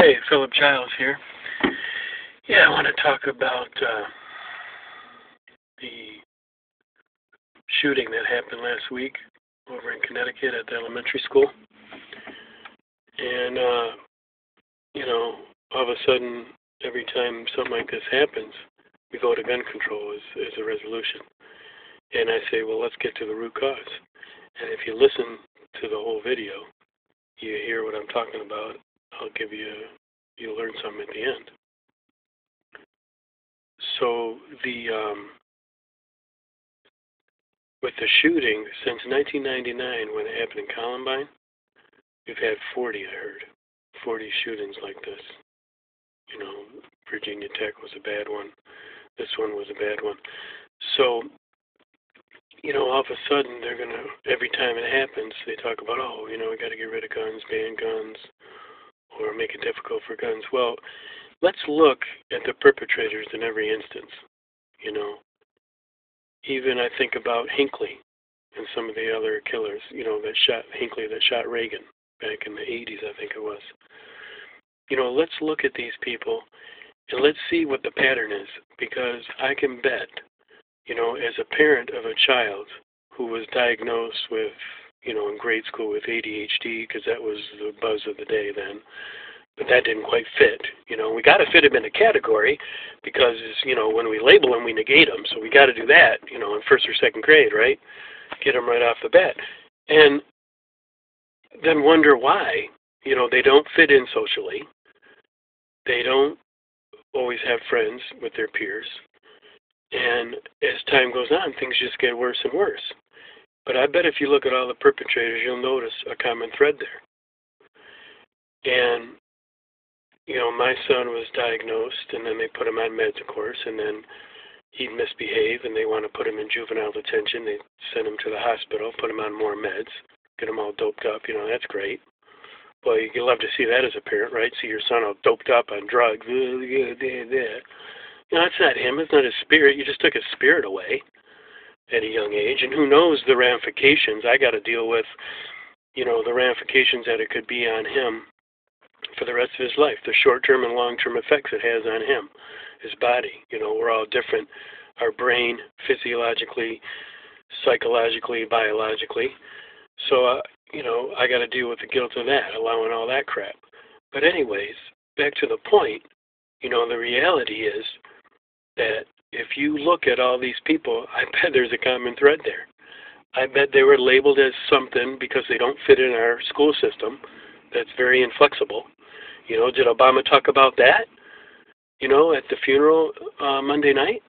Hey, Philip Giles here. Yeah, I want to talk about the shooting that happened last week over in Connecticut at the elementary school. And, all of a sudden, every time something like this happens, we go to gun control as a resolution. And I say, well, let's get to the root cause. And if you listen to the whole video, you hear what I'm talking about. You'll learn something at the end. So with the shooting, since 1999, when it happened in Columbine, we've had 40, I heard. 40 shootings like this. Virginia Tech was a bad one. This one was a bad one. So, all of a sudden, every time it happens, they talk about, we got to get rid of guns, ban guns, or make it difficult for guns. Well, let's look at the perpetrators in every instance. Even I think about Hinckley and some of the other killers, that shot Reagan back in the 80s, I think it was. Let's look at these people and let's see what the pattern is, because I can bet, as a parent of a child who was diagnosed with, in grade school with ADHD, because that was the buzz of the day then, but that didn't quite fit. We got to fit them in a category because, when we label them, we negate them. So we got to do that, in first or second grade, right? Get them right off the bat. And then wonder why, they don't fit in socially. They don't always have friends with their peers. And as time goes on, things just get worse and worse. But I bet if you look at all the perpetrators, you'll notice a common thread there. And my son was diagnosed, and then they put him on meds, of course, and then he'd misbehave, and they want to put him in juvenile detention. They send him to the hospital, put him on more meds, get him all doped up. That's great. Well, you love to see that as a parent, right? See your son all doped up on drugs. It's not him. It's not his spirit. You just took his spirit away at a young age, and who knows the ramifications. I got to deal with, the ramifications that it could be on him for the rest of his life, the short-term and long-term effects it has on him, his body. We're all different. Our brain, physiologically, psychologically, biologically. So, I got to deal with the guilt of that, allowing all that crap. But anyways, back to the point, the reality is that if you look at all these people, I bet there's a common thread there. I bet they were labeled as something because they don't fit in our school system that's very inflexible. Did Obama talk about that, at the funeral Monday night?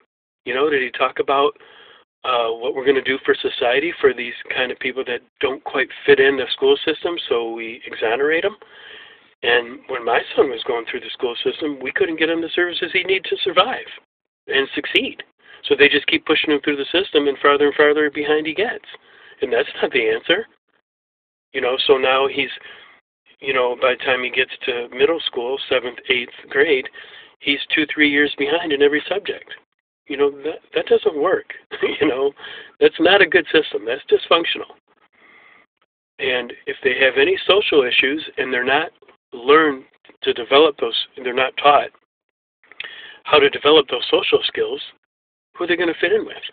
Did he talk about what we're going to do for society for these kind of people that don't quite fit in the school system, so we exonerate them? And when my son was going through the school system, we couldn't get him the services he needed to survive and succeed. So they just keep pushing him through the system, and farther behind he gets. And that's not the answer. So now he's, by the time he gets to middle school, 7th, 8th grade, he's 2-3 years behind in every subject. That doesn't work. That's not a good system. That's dysfunctional. And if they have any social issues and they're not learned to develop those, they're not taught how to develop those social skills, who are they going to fit in with?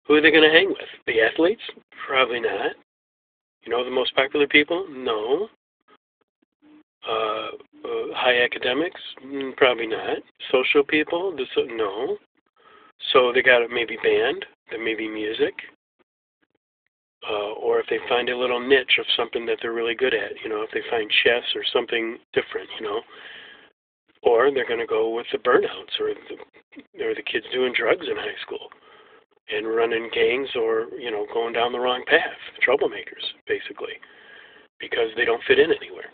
Who are they going to hang with? The athletes? Probably not. The most popular people? No. High academics? Probably not. Social people? No. So they got maybe band, then maybe music, or if they find a little niche of something that they're really good at, if they find chess or something different, or they're going to go with the burnouts or the kids doing drugs in high school and running gangs or, going down the wrong path, troublemakers, basically, because they don't fit in anywhere.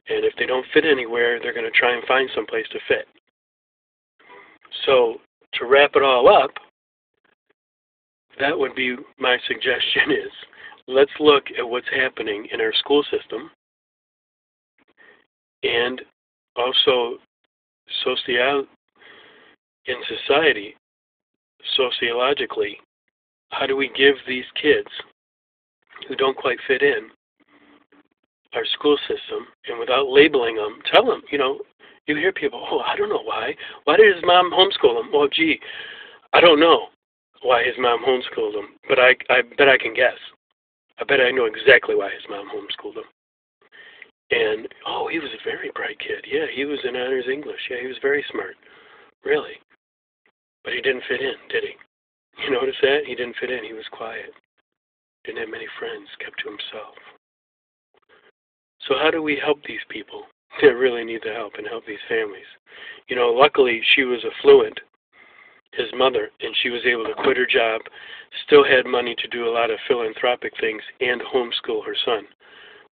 And if they don't fit anywhere, they're going to try and find some place to fit. So to wrap it all up, that would be my suggestion is let's look at what's happening in our school system and also in society, sociologically, how do we give these kids who don't quite fit in our school system, and without labeling them, tell them, you hear people, oh, I don't know why. Why did his mom homeschool him? Well, gee, I don't know why his mom homeschooled him, but I bet I can guess. I bet I know exactly why his mom homeschooled him. And, oh, he was a very bright kid. Yeah, he was in honors English. Yeah, he was very smart. Really. But he didn't fit in, did he? You notice that? He didn't fit in. He was quiet. Didn't have many friends. Kept to himself. So how do we help these people that really need the help and help these families? Luckily she was affluent, his mother, and she was able to quit her job, still had money to do a lot of philanthropic things, and homeschool her son.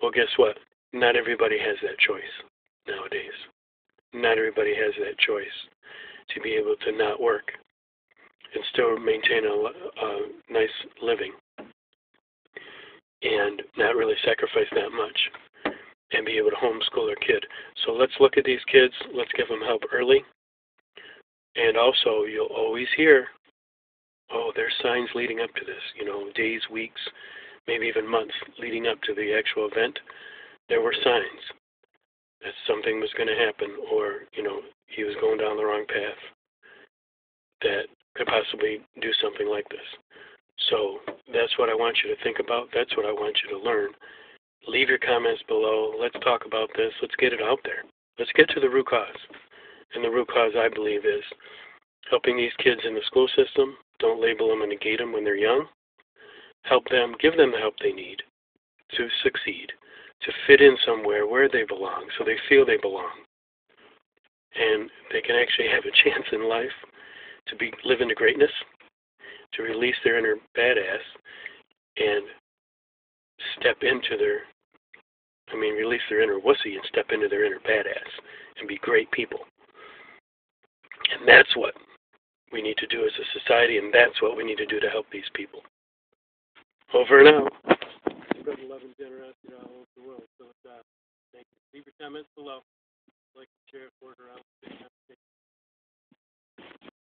Well, guess what? Not everybody has that choice nowadays. Not everybody has that choice to be able to not work and still maintain a nice living and not really sacrifice that much and be able to homeschool their kid. So let's look at these kids. Let's give them help early. And also, you'll always hear, oh, there's signs leading up to this, days, weeks, maybe even months leading up to the actual event. There were signs that something was going to happen, or, he was going down the wrong path that could possibly do something like this. So that's what I want you to think about. That's what I want you to learn. Leave your comments below. Let's talk about this. Let's get it out there. Let's get to the root cause. And the root cause, I believe, is helping these kids in the school system. Don't label them and negate them when they're young. Help them, give them the help they need to succeed, to fit in somewhere where they belong, so they feel they belong. And they can actually have a chance in life to live into greatness, to release their inner badass, and release their inner wussy and step into their inner badass and be great people. And that's what we need to do as a society, and that's what we need to do to help these people. Over and out. Spread love and generosity all over the world. So thank you. Leave your comments below. Like, share, forward around.